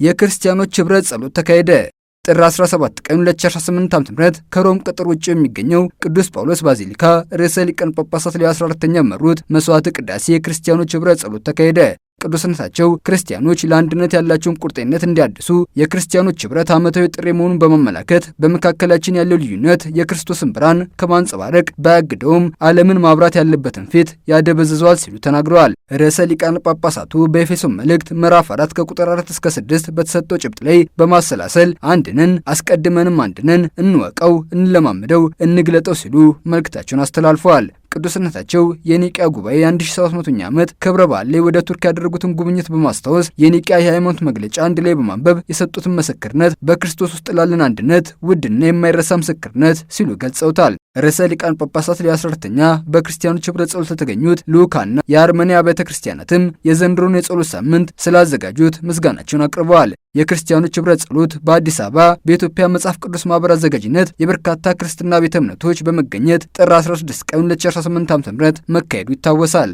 የክርስቲያኖች ኅብረት ጸሎት ተካሄደ። ጥር 17 ቀን 2018 ዓ.ም ከሮም ቅጥር ውጭ የሚገኘው ቅዱስ ጳውሎስ ባዚሊካ ርዕሰ ሊቃነ ጳጳሳት ሌዮ 14ኛ መሩት መስዋዕተ ቅዳሴ የክርስቲያኖች ኅብረት ጸሎት ተካሄደ። ቅዱስነታቸው ክርስቲያኖች ለአንድነት ያላቸውን ቁርጠኝነት እንዲያድሱ የክርስቲያኖች ኅብረት ዓመታዊ ጥሪ መሆኑን በመመላከት በመካከላችን ያለው ልዩነት የክርስቶስን ብርሃን ከማንጸባረቅ ባያግደውም ዓለምን ማብራት ያለበትን ፊት ያደበዝዘዋል ሲሉ ተናግረዋል። ርዕሰ ሊቃነ ጳጳሳቱ በኤፌሶን መልእክት ምዕራፍ 4 ከቁጥር 4 እስከ 6 በተሰጠው ጭብጥ ላይ በማሰላሰል አንድነን አስቀድመንም አንድነን እንወቀው፣ እንለማመደው፣ እንግለጠው ሲሉ መልእክታቸውን አስተላልፈዋል። ቅዱስነታቸው የኒቂያ ጉባኤ 1700ኛ ዓመት ክብረ በዓል ላይ ወደ ቱርክ ያደረጉትን ጉብኝት በማስታወስ የኒቂያ የሃይማኖት መግለጫ አንድ ላይ በማንበብ የሰጡትን ምስክርነት በክርስቶስ ውስጥ ላለን አንድነት ውድና የማይረሳ ምስክርነት ሲሉ ገልጸውታል። ርዕሰ ሊቃነ ጳጳሳት ሌዮ 14ኛ በክርስቲያኖች ኅብረት ጸሎት የተገኙት ልዑካንና የአርመንያ ቤተ ክርስቲያናትም የዘንድሮን የጸሎት ሳምንት ስላዘጋጁት ምስጋናቸውን አቅርበዋል። የክርስቲያኖች ኅብረት ጸሎት በአዲስ አበባ በኢትዮጵያ መጽሐፍ ቅዱስ ማህበር አዘጋጅነት የበርካታ ክርስትና ቤተ እምነቶች በመገኘት ጥር 16 ቀን 2018 ዓ.ም መካሄዱ ይታወሳል።